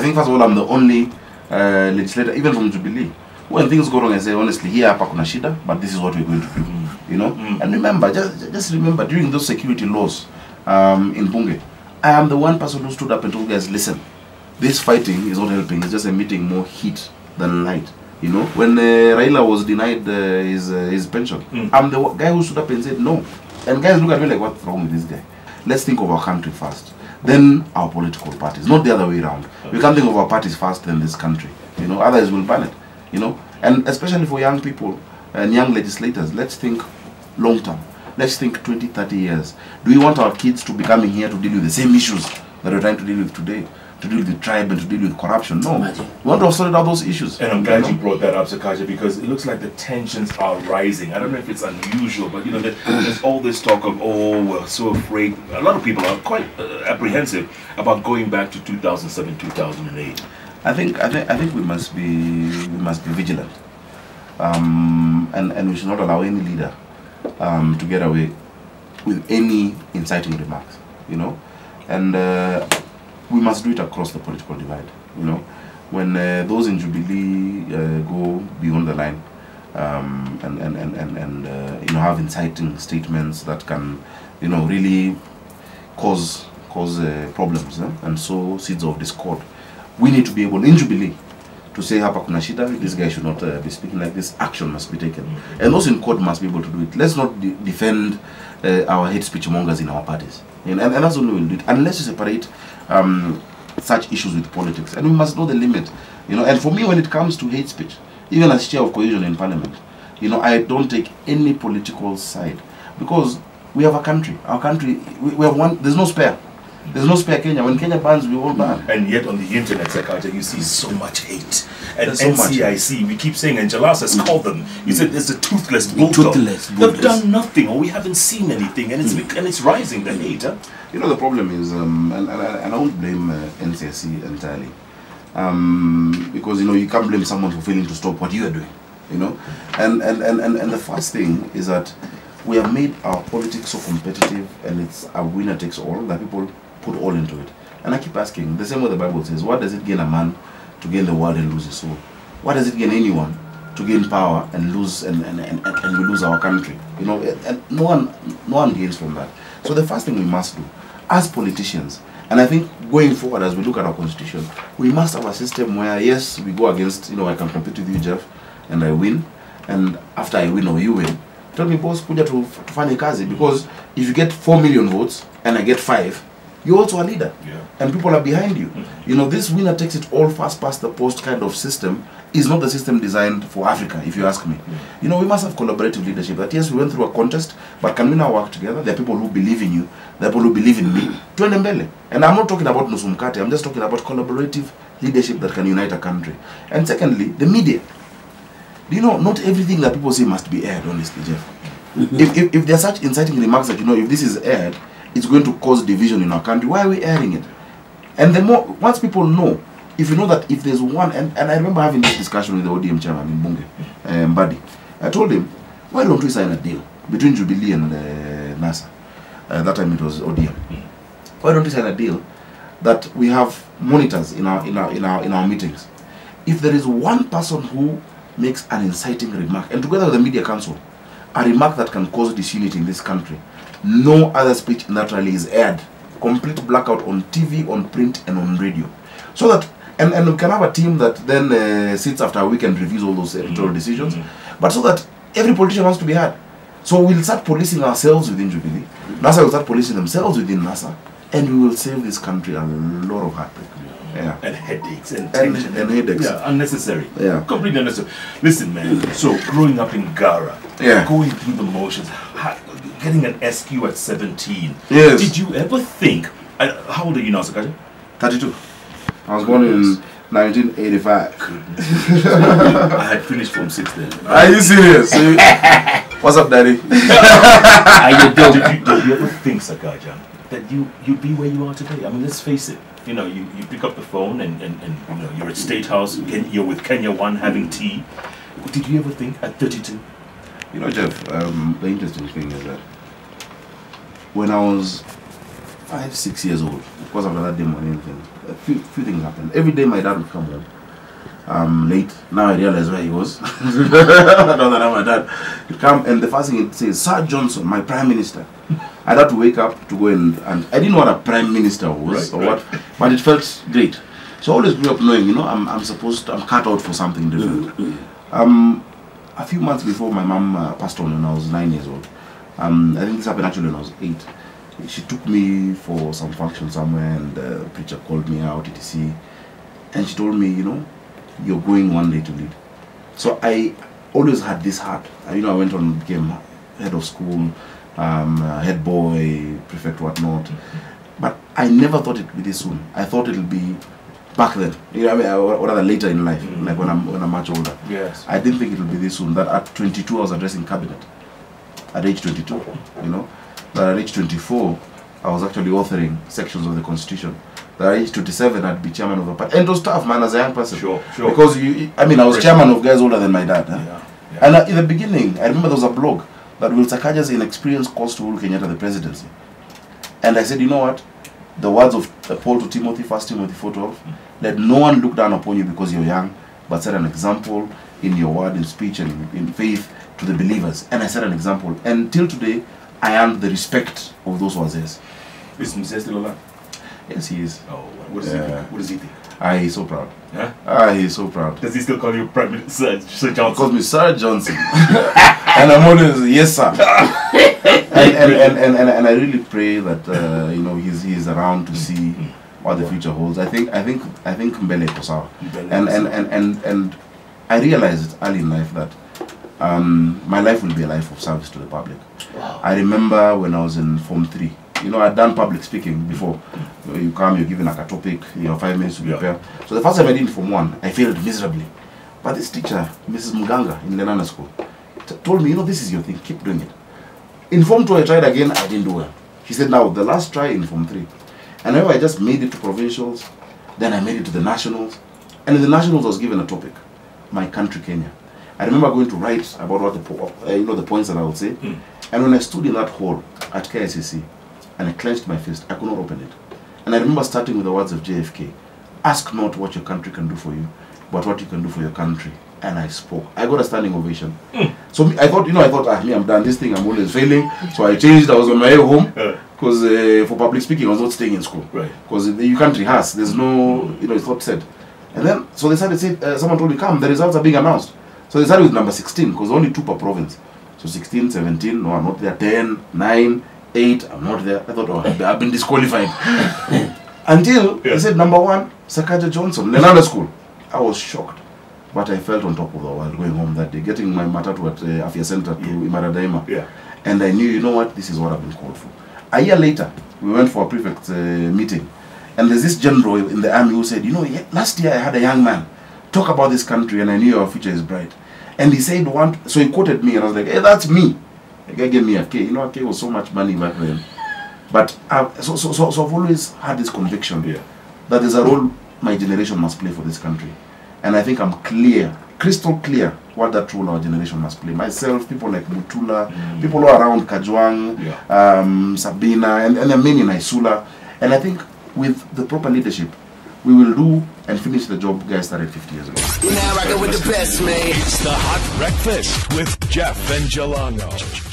think first of all I'm the only legislator, even from Jubilee. When things go wrong, I say honestly, here hapa kuna shida, but this is what we're going to do. You know. And remember, just remember during those security laws in Bunge, I am the one person who stood up and told guys, listen, this fighting is not helping. It's just emitting more heat than light. You know, when Raila was denied his pension, I'm the guy who stood up and said no. And guys look at me like, what's wrong with this guy? Let's think of our country first, then our political parties, not the other way around. We can't think of our parties first, then this country. You know, others will ban it. You know, and especially for young people and young legislators, let's think long term. Let's think 20, 30 years. Do we want our kids to be coming here to deal with the same issues that we're trying to deal with today? To deal with the tribe and to deal with corruption? No. Imagine. We want to have sorted out those issues. And I'm glad you brought that up, Sakaja, because it looks like the tensions are rising. I don't know if it's unusual, but you know, there's all this talk of, oh, we're so afraid. A lot of people are quite apprehensive about going back to 2007, 2008. I think we must be vigilant, and we should not allow any leader to get away with any inciting remarks. You know, and we must do it across the political divide. You know, when those in Jubilee go beyond the line and you know, have inciting statements that can, you know, really cause problems and sow seeds of discord, we need to be able in Jubilee to say hapa kuna shida, this guy should not be speaking like this, action must be taken. And those in court must be able to do it. Let's not defend our hate speech mongers in our parties. And that's the only way we'll do it. Unless you separate such issues with politics. And we must know the limit. You know, and for me, when it comes to hate speech, even as chair of cohesion in parliament, you know, I don't take any political side. Because we have a country. Our country, we have one, there's no spare. There's no spare Kenya. When Kenya bans, we all ban. And yet on the internet, Sakaja, you see so much hate. And There's so much NCIC, we keep saying, and Jalas has called them. He said it's a toothless bulldog. They've done nothing, or we haven't seen anything, and it's rising, the hate. Huh? You know, the problem is, and I won't blame NCIC entirely. Because, you know, you can't blame someone for failing to stop what you are doing. You know? And the first thing is that we have made our politics so competitive, and it's a winner takes all, that people put all into it. And I keep asking, the same way the Bible says, what does it gain a man to gain the world and lose his soul? What does it gain anyone to gain power and lose and we lose our country? You know, and no one gains from that. So the first thing we must do as politicians, and I think going forward as we look at our constitution, we must have a system where, yes, we go against, you know, I can compete with you, Jeff, and I win, and after I win or you win, tell me, boss, kuja tufanye kazi, because if you get 4 million votes and I get 5, you're also a leader, and people are behind you. You know, this winner takes it all fast past the post kind of system is not the system designed for Africa, if you ask me. You know, we must have collaborative leadership. That yes, we went through a contest, but can we now work together? There are people who believe in you, there are people who believe in me. Tuende mbele. And I'm not talking about Nusumkate, I'm just talking about collaborative leadership that can unite a country. And secondly, the media. You know, not everything that people say must be aired, honestly, Jeff. If there are such inciting remarks that, you know, if this is aired, it's going to cause division in our country, why are we airing it? And the more, once people know, if you know that if there's one, and I remember having this discussion with the ODM chairman in Bunge, Buddy. I told him, why don't we sign a deal between Jubilee and NASA? That time it was ODM. Why don't we sign a deal that we have monitors in our meetings? If there is one person who makes an inciting remark, and together with the media council, a remark that can cause disunity in this country, no other speech in that rally is aired. Complete blackout on TV, on print, and on radio. So that, and we can have a team that then sits after a week and reviews all those editorial decisions, but so that every politician wants to be heard. So we'll start policing ourselves within Jubilee. NASA will start policing themselves within NASA, and we will save this country a lot of heartbreak. And headaches and tension. And headaches. Yeah, unnecessary. Yeah. Completely unnecessary. Listen, man, so growing up in Gara, going through the motions, getting an SQ at 17. Yes. Did you ever think, how old are you now, Sakaja? 32. I was born in 1985. I had finished Form 6 then. Are you serious? What's up, Daddy? Did you ever think, Sakaja, that you'd be where you are today? I mean, let's face it. You know, you pick up the phone and you know, you're at State House, you're with Kenya One having tea. Did you ever think at 32? You know, Jeff, the interesting thing is that when I was 5, 6 years old. Of course, after that day, anything. A few things happened. Every day, my dad would come home late. Now I realize where he was. Now that I'm my dad, he'd come, and the first thing he'd say is, "Sir Johnson, my prime minister." I had to wake up to go and I didn't know what a prime minister was what, but it felt great. So I always grew up knowing, I'm cut out for something different. A few months before my mom passed on when I was 9 years old, I think this happened actually when I was 8. She took me for some function somewhere, and the preacher called me out, etc. And she told me, you're going one day to lead. So I always had this heart. I went on, became head of school, head boy, prefect, whatnot. But I never thought it would be this soon. I thought it'll be back then, or rather later in life, like when I'm much older. Yes. I didn't think it would be this soon. That at 22 I was addressing cabinet. At age 22, That at age 24 I was actually authoring sections of the constitution. That at age 27 I'd be chairman of a party. And it was tough, man, as a young person. Sure. Because I was chairman of guys older than my dad. Yeah. And in the beginning, I remember there was a blog that will Sakaja's inexperience cost Uhuru Kenyatta the presidency. And I said, you know what? The words of Paul to Timothy, 1 Timothy 4:12, let no one look down upon you because you're young, but set an example in your word, in speech, and in faith to the believers. And I set an example. And till today, I earned the respect of those wazes. Is Mr. still alive? Yes, he is. Oh, what does he think? What does he think? He's so proud. Yeah? He's so proud. Does he still call you Prime Minister Sir Johnson? He calls me Sir Johnson. And I'm always, yes, sir. and I really pray that he's around to see what the future holds. I think Mbele iko sawa. And I realized early in life that my life will be a life of service to the public. Wow. I remember when I was in Form 3. I'd done public speaking before. You come, you're given like a topic, you have 5 minutes to prepare. So the first time I did in Form 1, I failed miserably. But this teacher, Mrs. Muganga in Lenana School, told me, this is your thing, keep doing it. In Form 2 I tried again, I didn't do well. She said, now the last try in Form 3. And I just made it to provincials, then I made it to the nationals. And in the nationals I was given a topic, my country Kenya. I remember going to write about what the points that I would say. And when I stood in that hall at KICC, and I clenched my fist, I could not open it. And I remember starting with the words of JFK, ask not what your country can do for you, but what you can do for your country. And I spoke. I got a standing ovation. So I thought, I'm done. This thing, I'm always failing. So I changed. I was on my way home. Because for public speaking, I was not staying in school. Right. Because you can't rehearse. There's no, it's not said. And then, so they started, someone told me, come, the results are being announced. So they started with number 16, because only 2 per province. So 16, 17, no, I'm not there. 10, 9, 8, I'm not there. I thought, I've been disqualified. Until they said number 1, Sakaja Johnson, Lenana School. I was shocked. But I felt on top of the world going home that day, getting my matatu at Afya Center to Imaradaima. Yeah. And I knew, this is what I've been called for. A year later, we went for a prefect meeting. And there's this general in the army who said, last year I had a young man talk about this country and I knew our future is bright. And he said, so he quoted me and I was like, hey, that's me. The guy gave me a K. A K was so much money back then. But so I've always had this conviction that there's a role my generation must play for this country. And I think I'm clear, crystal clear, what that role our generation must play. Myself, people like Mutula, people who are around Kajwang, Sabina, and there are many in Isula. And I think with the proper leadership, we will do and finish the job guys started 50 years ago. You're now rocking with the best, man. It's the Hot Breakfast with Jeff and Jalang'o.